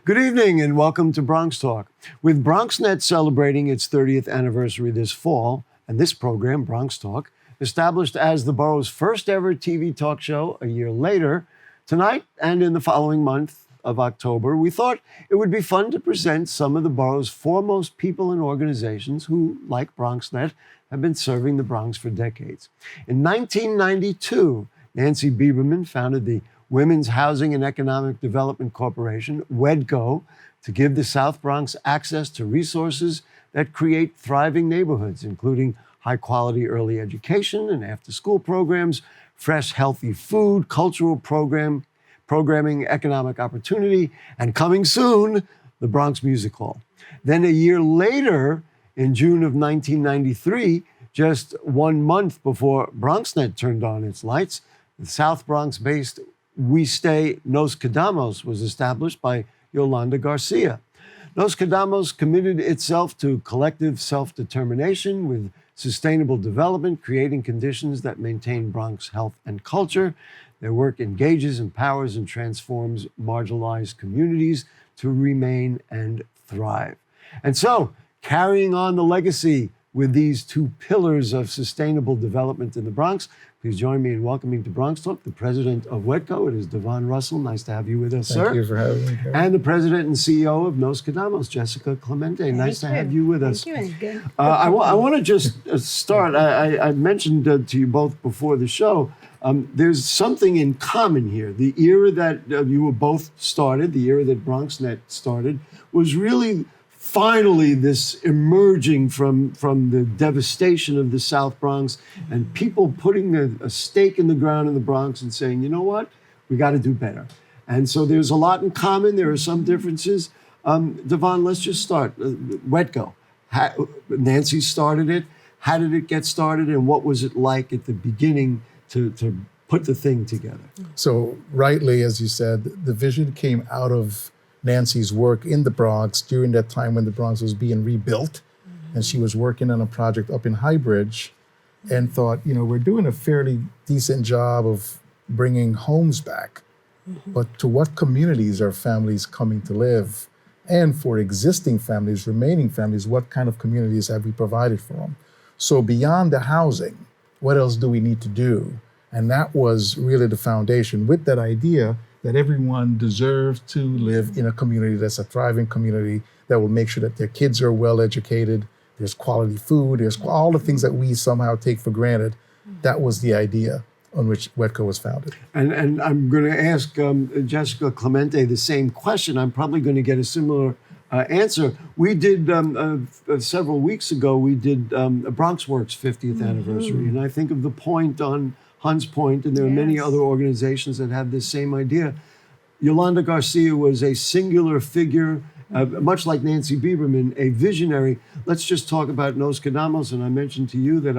Good evening and welcome to BronxTalk. With BronxNet celebrating its 30th anniversary this fall, and this program, BronxTalk, established as the borough's first ever TV talk show a year later, tonight and in the following month of October, we thought it would be fun to present some of the borough's foremost people and organizations who, like BronxNet, have been serving the Bronx for decades. In 1992, Nancy Bieberman founded the Women's Housing and Economic Development Corporation, WHEDco, to give the South Bronx access to resources that create thriving neighborhoods, including high-quality early education and after-school programs, fresh, healthy food, cultural programming, economic opportunity, and coming soon, the Bronx Music Hall. Then a year later, in June of 1993, just 1 month before BronxNet turned on its lights, the South Bronx-based We Stay Nos Quedamos was established by Yolanda Garcia. Nos Quedamos committed itself to collective self-determination with sustainable development, creating conditions that maintain Bronx health and culture. Their work engages, empowers, and transforms marginalized communities to remain and thrive. And so, carrying on the legacy with these two pillars of sustainable development in the Bronx, please join me in welcoming to BronxTalk the president of WHEDco. It is Davon Russel. Nice to have you with us, sir. Thank you for having me, Gary. And the president and CEO of Nos Quedamos, Jessica Clemente. Nice to have you with us. Thank you. I want to just start. I mentioned to you both before the show, there's something in common here. The era that you were both started, the era that BronxNet started, was really finally this emerging from the devastation of the South Bronx and people putting a stake in the ground in the Bronx and saying, you know what, we got to do better. And so there's a lot in common. There are some differences. Davon, let's just start. WHEDco. Nancy started it. How did it get started, and what was it like at the beginning to put the thing together? So rightly, as you said, the vision came out of Nancy's work in the Bronx during that time when the Bronx was being rebuilt. And she was working on a project up in Highbridge and thought, we're doing a fairly decent job of bringing homes back. But to what communities are families coming to live? And for existing families, remaining families, what kind of communities have we provided for them? So beyond the housing, what else do we need to do? And that was really the foundation with that idea that everyone deserves to live in a community that's a thriving community that will make sure that their kids are well educated, there's quality food, there's all the things that we somehow take for granted. That was the idea on which WHEDco was founded. And I'm going to ask Jessica Clemente the same question. I'm probably going to get a similar answer. We did, several weeks ago, we did BronxWorks 50th anniversary, and I think of the Point on Hunts Point, and there are many other organizations that have this same idea. Yolanda Garcia was a singular figure, much like Nancy Bieberman, a visionary. Let's just talk about Nos Quedamos, and I mentioned to you that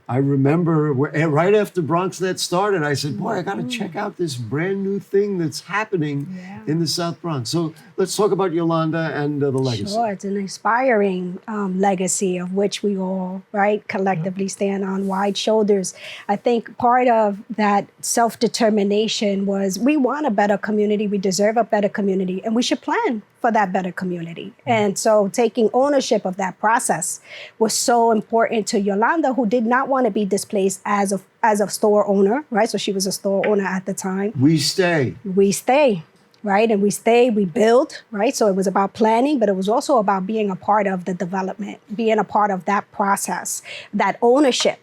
I remember right after BronxNet started, I said, boy, I got to check out this brand new thing that's happening in the South Bronx. So let's talk about Yolanda and the legacy. Sure, it's an inspiring legacy of which we all, collectively stand on wide shoulders. I think part of that self-determination was we want a better community, we deserve a better community, and we should plan for that better community. And so taking ownership of that process was so important to Yolanda, who did not want to be displaced as a store owner, right? So she was a store owner at the time. We stay. We stay. right? And we stay, we build, right? So it was about planning, but it was also about being a part of the development, being a part of that process. That ownership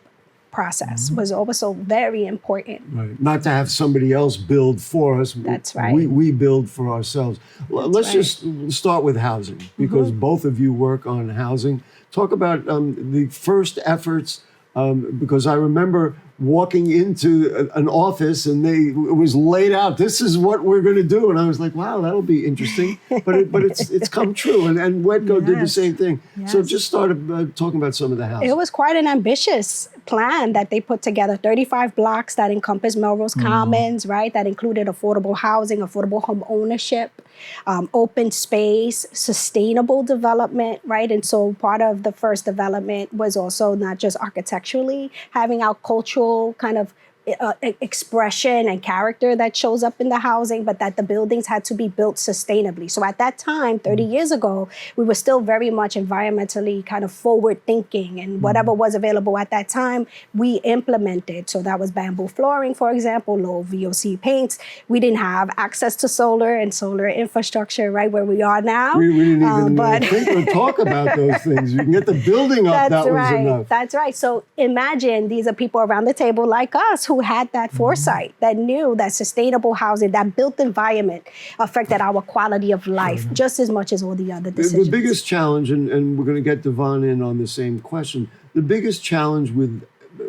process was also very important. Right. Not to have somebody else build for us. That's right. We build for ourselves. Let's just start with housing, because both of you work on housing. Talk about the first efforts, because I remember walking into an office and it was laid out. This is what we're going to do, and I was like, "Wow, that'll be interesting." But it's come true, and WHEDco did the same thing. So just started talking about some of the housing. It was quite an ambitious plan that they put together. 35 blocks that encompassed Melrose Commons, right? That included affordable housing, affordable home ownership, open space, sustainable development, right? And so part of the first development was also not just architecturally, having our cultural kind of expression and character that shows up in the housing, but that the buildings had to be built sustainably. So at that time, 30 years ago, we were still very much environmentally kind of forward thinking, and whatever was available at that time, we implemented. So that was bamboo flooring, for example, low VOC paints. We didn't have access to solar and solar infrastructure right where we are now. We didn't even think or talk about those things. You can get the building up, that was enough. That's right. So imagine these are people around the table like us who had that foresight, that knew that sustainable housing, that built environment affected our quality of life just as much as all the other decisions. The biggest challenge, and we're going to get Davon in on the same question, the biggest challenge with,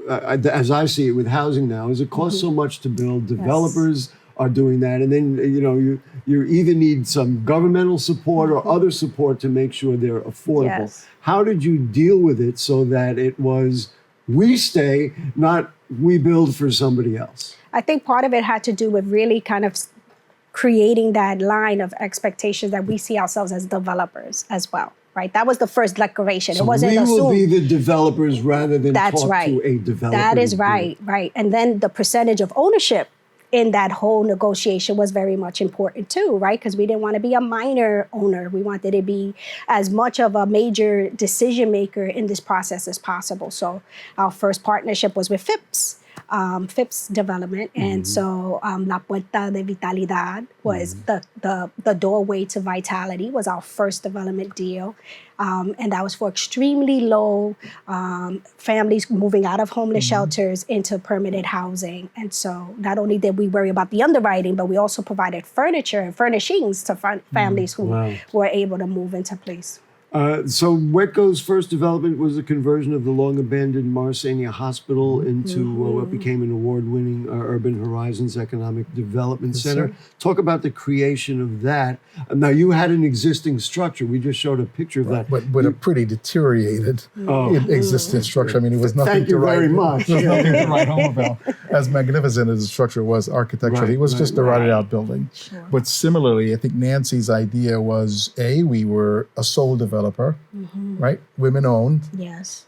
as I see it, with housing now is it costs so much to build. Developers are doing that, and then you either need some governmental support or other support to make sure they're affordable. How did you deal with it so that it was we stay, not we build for somebody else? I think part of it had to do with really kind of creating that line of expectations that we see ourselves as developers as well, right? That was the first declaration. So it wasn't we assumed. will be the developers rather than That's talk right. to a developer. That is right, right. And then the percentage of ownership in that whole negotiation was very much important too, right? Because we didn't want to be a minor owner. We wanted to be as much of a major decision maker in this process as possible. So our first partnership was with Phipps Development. And so La Puerta de Vitalidad was the doorway to vitality, was our first development deal. And that was for extremely low families moving out of homeless shelters into permanent housing. And so not only did we worry about the underwriting, but we also provided furniture and furnishings to families who were able to move into place. So WHEDco's first development was a conversion of the long-abandoned Marsania Hospital into what became an award-winning Urban Horizons Economic Development Center. Talk about the creation of that. Now, you had an existing structure. We just showed a picture of that. But with a pretty deteriorated existing structure. I mean, it was nothing Thank you very much. There was nothing to write home about. As magnificent as the structure was architecturally, it was just a rotted-out building. But similarly, I think Nancy's idea was, we were a sole developer, right? Women owned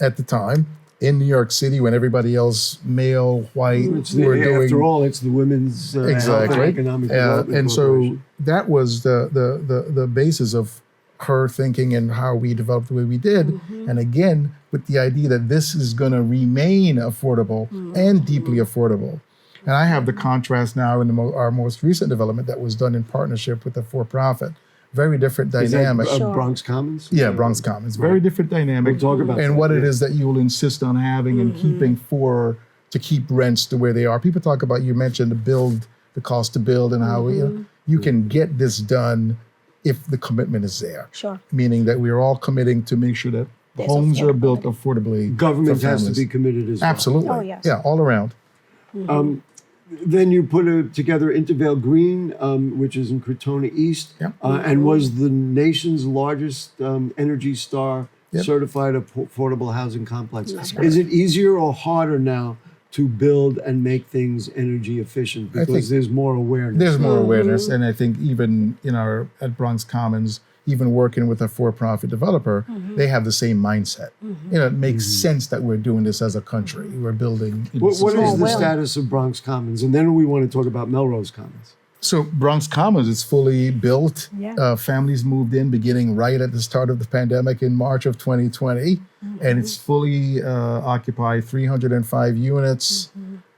at the time in New York City when everybody else, male, white, were doing. After all, it's the women's economic development. And so that was the basis of her thinking and how we developed the way we did. And again, with the idea that this is going to remain affordable and deeply affordable. And I have the contrast now in our most recent development that was done in partnership with a for-profit. Very different dynamic. Is that Bronx Commons? Yeah, Bronx Commons. Very different dynamic. We'll talk about and what it is that you will insist on having and keeping to keep rents the way they are. People talk about, you mentioned the cost to build and how you can get this done if the commitment is there. Meaning that we're all committing to make sure that homes are built affordably. Government has to be committed as well. Absolutely. Oh, yes. Yeah, all around. Then you put together Intervale Green, which is in Crotona East, and was the nation's largest Energy Star certified affordable housing complex. Is it easier or harder now to build and make things energy efficient because there's more awareness? There's more awareness, and I think even at Bronx Commons, even working with a for-profit developer, they have the same mindset. It makes sense that we're doing this as a country. We're building. What is the status of Bronx Commons? And then we want to talk about Melrose Commons. So Bronx Commons is fully built. Families moved in beginning right at the start of the pandemic in March of 2020. And it's fully occupied, 305 units.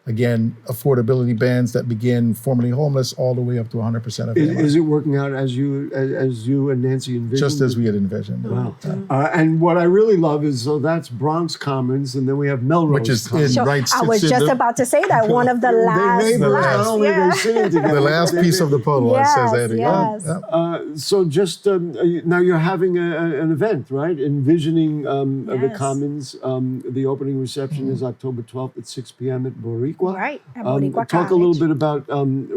Again, affordability bands that begin formerly homeless all the way up to 100% of AMI. Is it working out as you and Nancy envisioned? Just as we had envisioned. Wow. And what I really love is, so that's Bronx Commons, and then we have Melrose Which is Commons. in So right. I was just about to say that one of the last. They neighbors, not only are they sitting together. The last piece of the puzzle, Yes, says Eddie. yes. So just now you're having an event, right? Envisioning the Yes. Commons. The opening reception is October 12th at 6 p.m. at Boricua. Right, at Boricua Talk a little College. bit about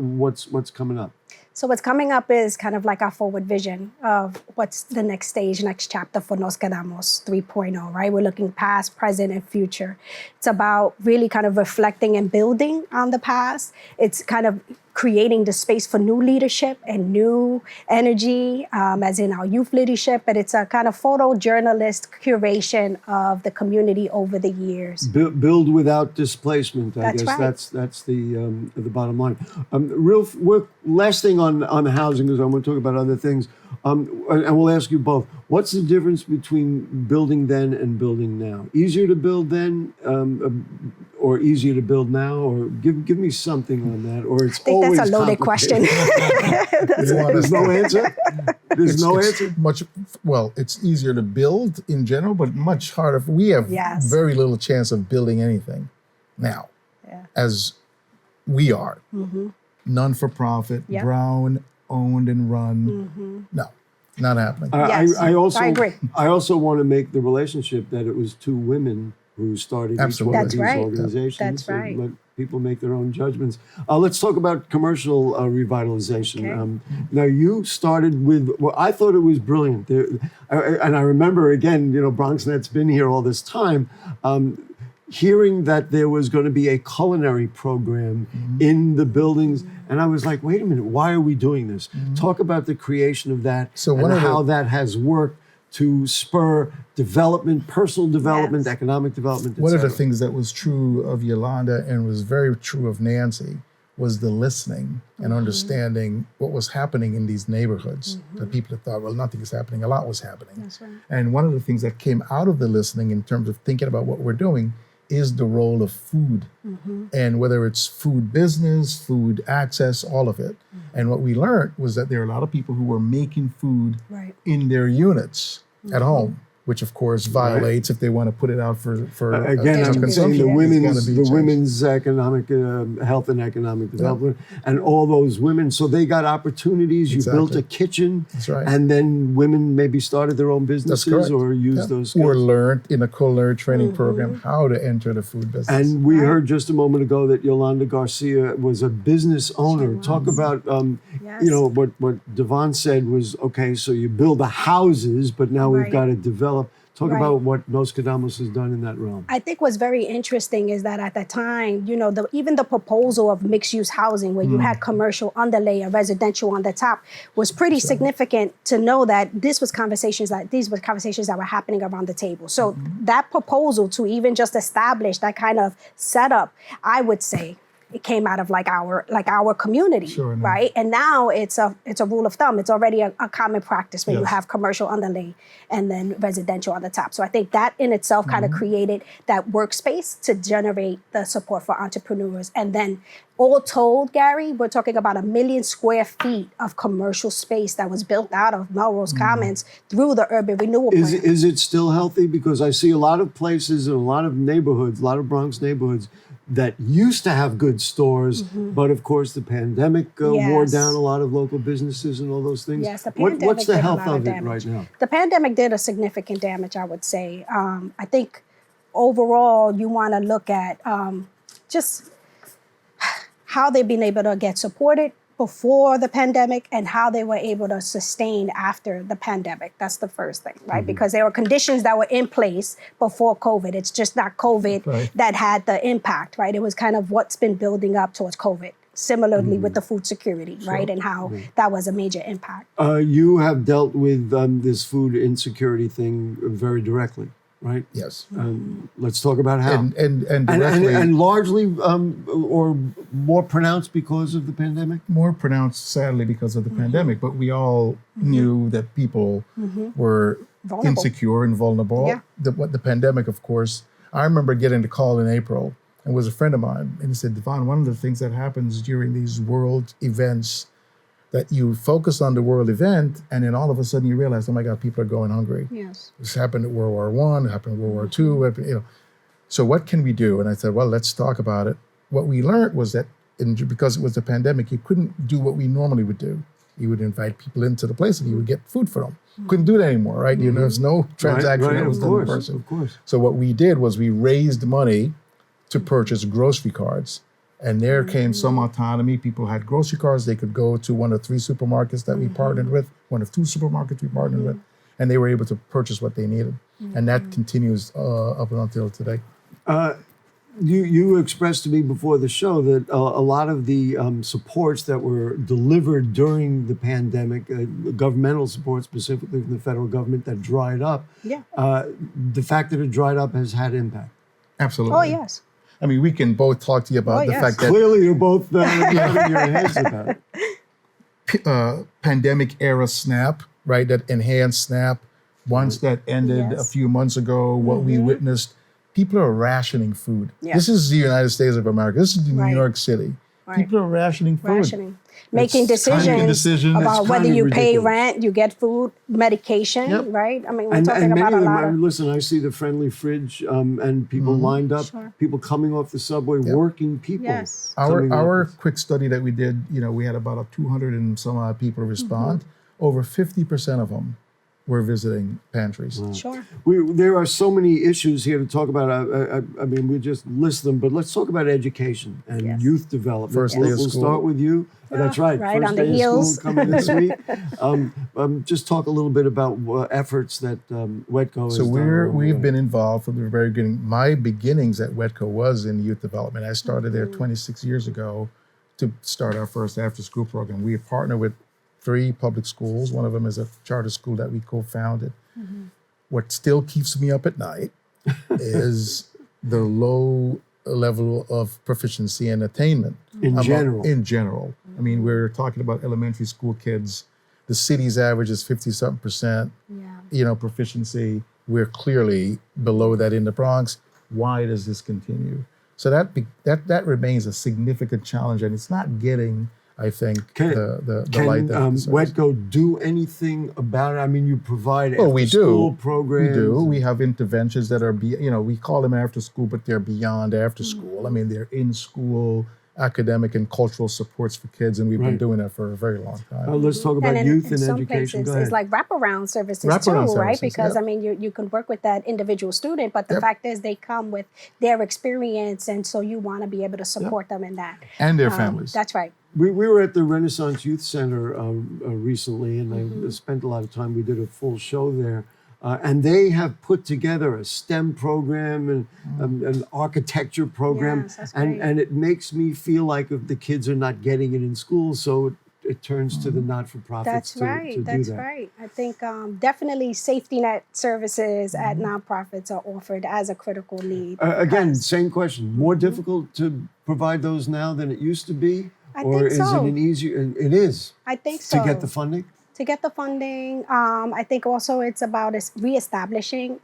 what's coming up. So what's coming up is kind of like our forward vision of what's the next stage, next chapter for Nos Quedamos 3.0, right? We're looking past, present, and future. It's about really kind of reflecting and building on the past. It's kind of creating the space for new leadership and new energy, as in our youth leadership, but it's a kind of photojournalist curation of the community over the years. Build without displacement. I That's guess right. that's the bottom line. Last thing on housing, because I want to talk about other things, and we'll ask you both. What's the difference between building then and building now? Easier to build then, or easier to build now? Or give me something on that. Or it's I think always that's a loaded question. There's no answer. There's no answer. Well, it's easier to build in general, but much harder. We have Yes. very little chance of building anything now, as we are. Non-for-profit, Yep. Brown owned and run. No, not happening. Yes, I also I agree. I also want to make the relationship that it was two women who started Absolutely. each one of That's these right. organizations. That's So right. let people make their own judgments. Let's talk about commercial revitalization. Okay. Now you started with, well, I thought it was brilliant. And I remember, again, BronxNet's been here all this time. Hearing that there was going to be a culinary program in the buildings. And I was like, wait a minute, why are we doing this? Talk about the creation of that So and one of how the- that has worked to spur development, personal development, Yes. economic development, et One of the cetera. things that was true of Yolanda and was very true of Nancy was the listening and understanding what was happening in these neighborhoods. The people that thought, well, nothing is happening, a lot was happening. That's right. And one of the things that came out of the listening in terms of thinking about what we're doing is the role of food. And whether it's food business, food access, all of it. And what we learned was that there are a lot of people who were making food Right. in their units at home, which of course violates if they want to put it out for Again, I'm saying consumption. the women's economic health and economic development, and all those women. So they got opportunities. You built a Exactly. kitchen, That's right. and then women maybe started their own That's businesses correct. or used those skills. Or learned in a culinary training program how to enter the food business. And we heard just a moment ago that Yolanda Garcia was a business owner. Talk about, Yes. what Davon said was, okay, so you build the houses, but now we've Right. got to develop. Talk Right. about what Nos Quedamos has done in that realm. I think what's very interesting is that at the time, even the proposal of mixed-use housing, where you had commercial underlay and residential on the top, was pretty significant to know that these were conversations that were happening around the table. So that proposal to even just establish that kind of setup, I would say, it came out of our community, Sure enough. right? And now it's a rule of thumb. It's already a common practice where you Yes. have commercial underlay and then residential on the top. So I think that in itself kind of created that workspace to generate the support for entrepreneurs. And then all told, Gary, we're talking about 1 million square feet of commercial space that was built out of Melrose Commons through the urban renewal plan. Is it still healthy? Because I see a lot of places and a lot of neighborhoods, a lot of Bronx neighborhoods that used to have good stores, but of course the pandemic wore Yes. down a lot of local businesses and all those things. Yes, the What's pandemic the did a health lot of of it damage. right now? The pandemic did a significant damage, I would say. I think overall, you want to look at just how they've been able to get supported before the pandemic and how they were able to sustain after the pandemic. That's the first thing, right? Because there were conditions that were in place before COVID. It's just not COVID Right. that had the impact, right? It was kind of what's been building up towards COVID. Similarly with the food security, right? And how that was a major impact. You have dealt with this food insecurity thing very directly, right? yes. Let's talk about how. And directly And largely or more pronounced because of the pandemic? more pronounced, sadly, because of the pandemic. But we all knew that people were Vulnerable. insecure and vulnerable. Yeah. The pandemic, of course. I remember getting the call in April and was a friend of mine. And he said, Davon, one of the things that happens during these world events, that you focus on the world event, and then all of a sudden you realize, oh my God, people are going hungry. Yes. This happened at World War I, it happened in World War II, you know. So what can we do? And I said, well, let's talk about it. What we learned was that because it was a pandemic, you couldn't do what we normally would do. You would invite people into the place and you would get food for them. Couldn't do that anymore, right? You know, there's no transaction that was done in person. Of course. So what we did was we raised money to purchase grocery cards. And there came some autonomy. People had grocery cards. They could go to one of 3 supermarkets that we partnered with, one of 2 supermarkets we partnered with, and they were able to purchase what they needed. And that continues up until today. You expressed to me before the show that a lot of the supports that were delivered during the pandemic, governmental support specifically from the federal government, that dried up. Yeah. The fact that it dried up has had impact. Absolutely. Oh, yes. I mean, we can both talk to you about the fact that Clearly you're both nodding your heads about it. Pandemic era SNAP, right? That enhanced SNAP, once that ended a few months ago, what we witnessed, people are rationing food. Yeah. This is the United States of America. This is New York City. People are rationing food. Making decisions about whether you pay rent, you get food, medication, right? I mean, we're talking about a lot of... Listen, I see the friendly fridge and people lined up, people coming off the subway, working people. Yes. Our quick study that we did, you know, we had about 200 and some odd people respond. Over 50% of them were visiting pantries. Sure. There are so many issues here to talk about. I mean, we just list them, but let's talk about education and youth development. First day of We'll school. Start with you. That's right. Right First on the day heels. of school coming this week. Just talk a little bit about efforts that WHEDco has So done. we've been involved from the very beginning. My beginnings at WHEDco was in youth development. I started there 26 years ago to start our first after-school program. We partner with 3 public schools. One of them is a charter school that we co-founded. What still keeps me up at night is the low level of proficiency and attainment. In general. I mean, we're talking about elementary school kids. The city's average is 50-something%, you know, proficiency. We're clearly below that in the Bronx. Why does this continue? So that remains a significant challenge, and it's not getting, I think, the light that it deserves. WHEDco do anything about it? I mean, you provide we school do. programs. We do. We have interventions that are, we call them after school, but they're beyond after school. I mean, they're in school academic and cultural supports for kids, and we've been doing that for a very long time. Let's talk about youth and some education. Places, it's like wraparound services right? Because I mean, you can work with that individual student, but the fact is they come with their experience, and so you want to be able to support them in that. And their families. That's right. We were at the Renaissance Youth Center recently, and I spent a lot of time. We did a full show there. And they have put together a STEM program and an architecture program. Yes, that's great. And it makes me feel like if the kids are not getting it in school, so it turns to the not-for-profits to do that. That's right. I think definitely safety net services at nonprofits are offered as a critical need. Again, same question. More difficult to provide those now than it used to be? I or think is so. it an easier? It is. I think so. To get the funding? To get the funding. I think also it's about reestablishing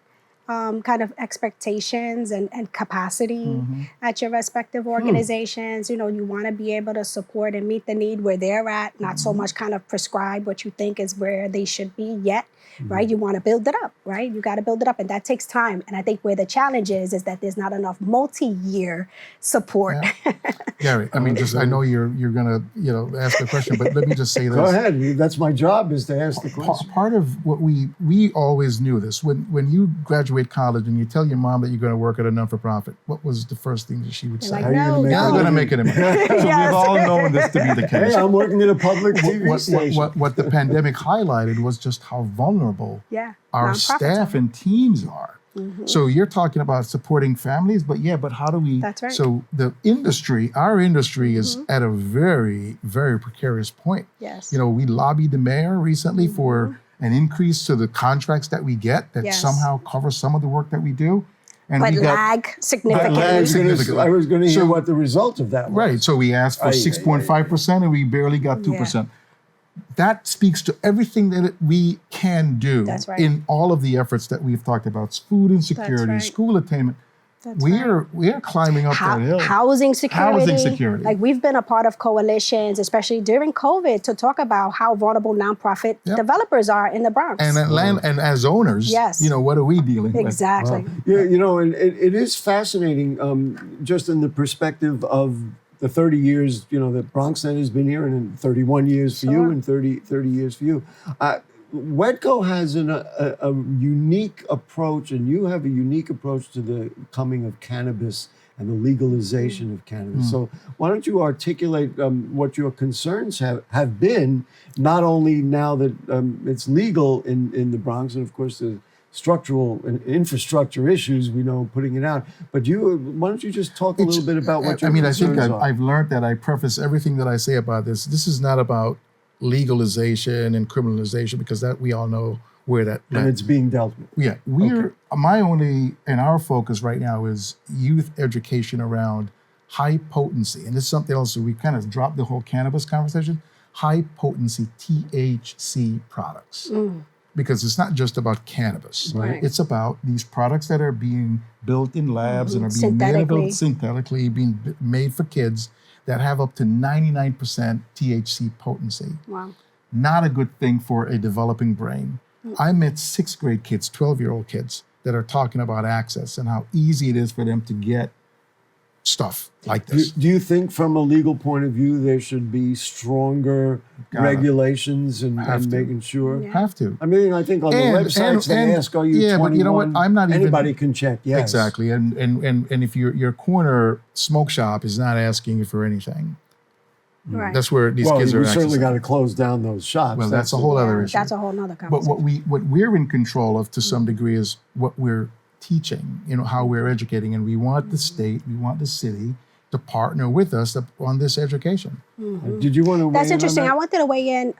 kind of expectations and capacity at your respective organizations. You know, you want to be able to support and meet the need where they're at, not so much kind of prescribe what you think is where they should be yet, right? You want to build it up, right? You got to build it up, and that takes time. And I think where the challenge is that there's not enough multi-year support. Yeah. Gary, I mean, I know you're gonna ask a question, but let me just say this. Go ahead. That's my job, is to ask the question. Part of what we always knew this. When you graduate college and you tell your mom that you're going to work at a non-for-profit, what was the first thing that she would say? Like, You're not going to make any money. So we've all known this to be the case. Hey, I'm working at a public TV station. What the pandemic highlighted was just how vulnerable our staff and teams are. So you're talking about supporting families, but how do we? That's right. So our industry is at a very, very precarious point. Yes. You know, we lobbied the mayor recently for an increase to the contracts that we get that somehow cover some of the work that we do. And but we lag significantly. I was going to hear what the result of that was. Right. So we asked for 6.5% and we barely got 2%. Yeah. That speaks to everything that we can do in all of the efforts that we've talked about: food insecurity, school attainment. That's we right. are climbing up that hill. Housing security. Housing security. Like we've been a part of coalitions, especially during COVID, to talk about how vulnerable nonprofit developers are in the Bronx. And as owners, Yes. What are we dealing with? Exactly. Yeah, and it is fascinating, just in the perspective of the 30 years, that BronxNet has been here, and in 31 years for you and 30 years for you. WHEDco has a unique approach, and you have a unique approach to the coming of cannabis and the legalization of cannabis. So why don't you articulate what your concerns have been, not only now that it's legal in the Bronx, and of course the structural and infrastructure issues we know putting it out, but why don't you just talk a little bit about what your concerns are? I've learned that I preface everything that I say about this. This is not about legalization and criminalization, because that we all know where that and it's being dealt with. Yeah, our focus right now is youth education around high potency, and this is something else. So we kind of dropped the whole cannabis conversation. High potency THC products, because it's not just about cannabis. Right. It's about these products that are being built in labs and are being made synthetically, being made for kids, that have up to 99% THC potency. Wow. Not a good thing for a developing brain. I met 6th grade kids, 12-year-old kids, that are talking about access and how easy it is for them to get stuff like this. Do you think from a legal point of view there should be stronger regulations and making sure? Yeah. Have to. I mean, I think on the websites they ask, are you 21? But you know what? I'm not even... Anybody can check, yes. Exactly. And if your corner smoke shop is not asking you for anything, Right. that's where these kids are we certainly accessing. got to close down those shops. Well, that's a whole other issue. That's a whole nother But conversation. what we're in control of to some degree is what we're teaching, how we're educating. And we want the state, we want the city to partner with us on this education. Did you want to weigh That's in on interesting. that? I wanted to weigh in,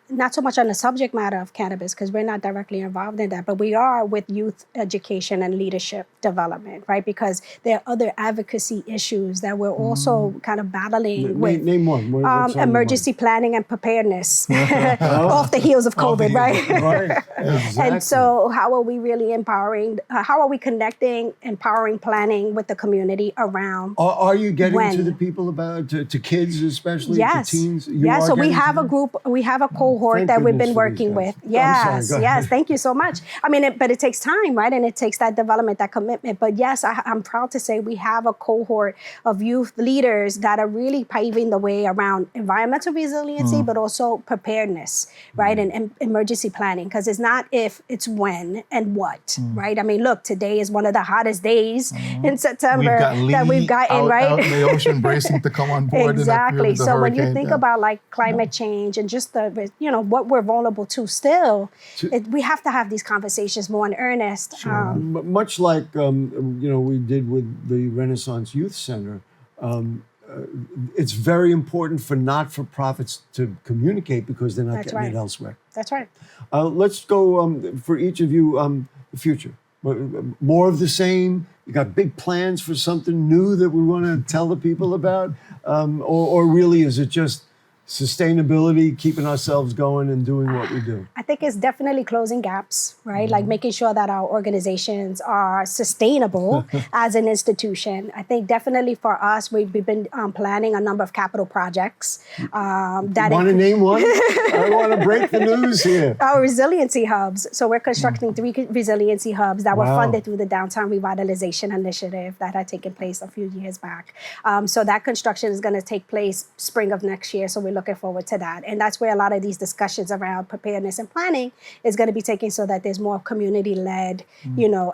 not so much on the subject matter of cannabis, because we're not directly involved in that, but we are with youth education and leadership development, right? Because there are other advocacy issues that we're also kind of battling with. Name one. What's on your Emergency planning and preparedness off the heels of COVID, right? mind? Right. Exactly. And so how are we really empowering, how are we connecting, empowering planning with the community around? Are you getting When? to the people to kids especially, Yes. to teens? Yes. So we have a group, we have a cohort Thank that we've goodness been for these working guys. with. I'm sorry, Yes. go ahead. Yes. Thank you so much. I mean, but it takes time, right? And it takes that development, that commitment. But yes, I'm proud to say we have a cohort of youth leaders that are really paving the way around environmental resiliency, but also preparedness, right? And emergency planning, because it's not if, it's when and what, right? I mean, look, today is one of the hottest days in September that we've gotten, right? Out in the ocean bracing to come on board. Exactly. So when you hurricane, think about like climate change and just the, what we're vulnerable to still, we have to have these conversations more in earnest. Much like we did with the Renaissance Youth Center, it's very important for not-for-profits to communicate because they're not That's getting right. it elsewhere. That's right. Let's go for each of you, the future. More of the same? You got big plans for something new that we want to tell the people about? Or really is it just sustainability, keeping ourselves going and doing what we do? I think it's definitely closing gaps, right? Like making sure that our organizations are sustainable as an institution. I think definitely for us, we've been planning a number of capital projects. That Want to name one? I want to break the news here. Our resiliency hubs. So we're constructing 3 resiliency hubs that were funded through the Downtown Revitalization Initiative that had taken place a few years back. So that construction is going to take place spring of next year. So we're looking forward to that. And that's where a lot of these discussions around preparedness and planning is going to be taken, so that there's more community-led,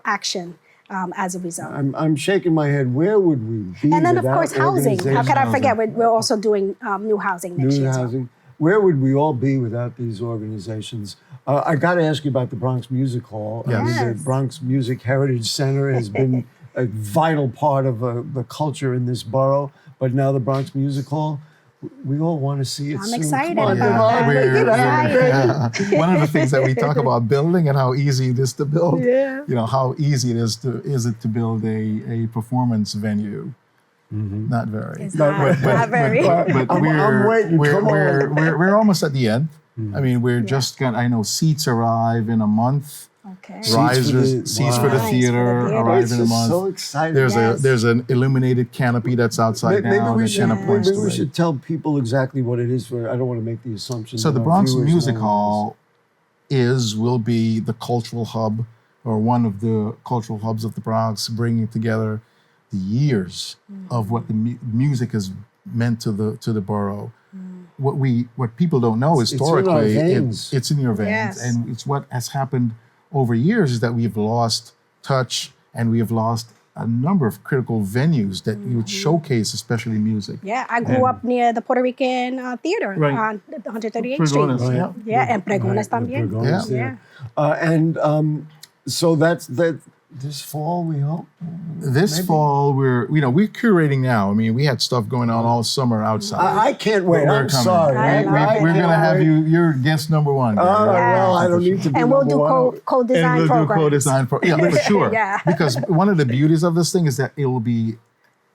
action as a result. I'm shaking my head. Where would we be? And then, of without course, housing. How could I forget? We're also doing new housing next year. New housing. Where would we all be without these organizations? I got to ask you about the Bronx Music Hall. Yes. I mean, the Bronx Music Heritage Center has been a vital part of the culture in this borough. But now the Bronx Music Hall, we all want to see it soon. I'm excited Come on, about Davon, that. make it happen. One of the things that we talk about building and how easy it is to build. Yeah. How easy it is to build a performance venue. Not very. It's not very. But I'm waiting. Come on. we're almost at the end. I mean, we're just I know seats arrive in a month. Okay. Seats for the Nice, theater for the arrive It's in a just month. so exciting. There's an illuminated canopy that's outside Maybe now. we that should kind of points maybe to we it. should tell people exactly what it is. I don't want to make the assumption. So that the our Bronx viewers Music know what it is. Hall will be the cultural hub, or one of the cultural hubs of the Bronx, bringing together the years of what the music has meant to the borough. What people don't know It's in our historically, veins. it's in your veins, Yes. and it's what has happened over years is that we have lost touch, and we have lost a number of critical venues that you would showcase, especially music. Yeah, I grew up near the Puerto Rican theater Right. on 138th Street. Pregones, Right. Yeah, and Pregones Right, también. Pregones, Yeah. and so that's that. This fall, we hope. This Maybe. fall, we're curating now. I mean, we had stuff going on all summer outside. I can't wait. We're I'm coming. sorry. I love it. We're can't gonna have wait. you. You're guest number one. All right. Yeah. Well, I don't need to be And we'll number do one. co-design And we'll do programs. co-design for sure. Yeah. Because one of the beauties of this thing is that it will be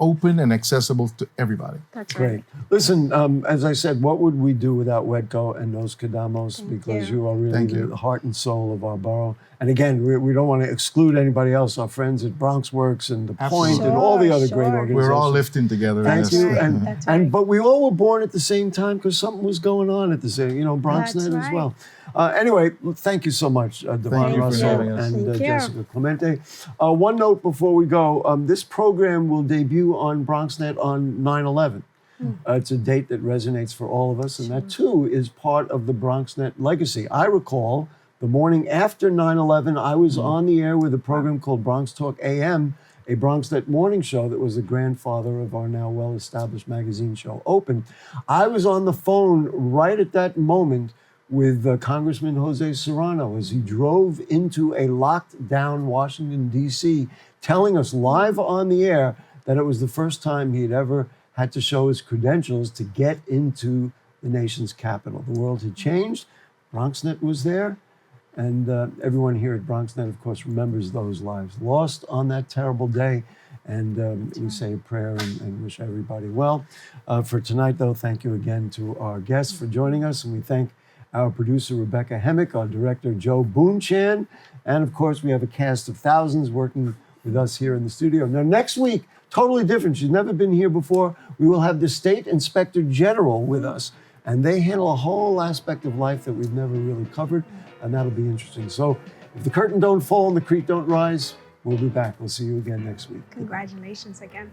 open and accessible to everybody. That's right. Great. Listen, as I said, what would we do without WHEDco and Nos Quedamos? Because you are really Thank you. the heart and soul of our borough. And again, we don't want to exclude anybody else. Our friends at Bronx Works and The Point Absolutely. and all the Sure, other great sure. organizations. We're all lifting together. Thank in you. this. right. That's right. But we all were born at the same time because something was going on at the same, BronxNet That's as right. well. Anyway, thank you so much, Davon, Thank you for Russel, having us. and Thank you. Jessica Clemente. One note before we go, this program will debut on BronxNet on 9/11. It's a date that resonates for all of us, and that too is part of the BronxNet legacy. I recall the morning after 9/11, I was on the air with a program called BronxTalk AM, a BronxNet morning show that was the grandfather of our now well-established magazine show, Open. I was on the phone right at that moment with Congressman Jose Serrano as he drove into a locked down Washington, D.C., telling us live on the air that it was the first time he had ever had to show his credentials to get into the nation's capital. The world had changed. BronxNet was there. And everyone here at BronxNet, of course, remembers those lives lost on that terrible day. And we say a prayer and wish everybody well. For tonight, though, thank you again to our guests for joining us. And we thank our producer, Rebecca Hemmick, our director, Joe Boonchan. And, of course, we have a cast of thousands working with us here in the studio. Now, next week, totally different. She's never been here before. We will have the State Inspector General with us. And they handle a whole aspect of life that we've never really covered. And that'll be interesting. So if the curtain don't fall and the creek don't rise, we'll be back. We'll see you again next week. Congratulations again.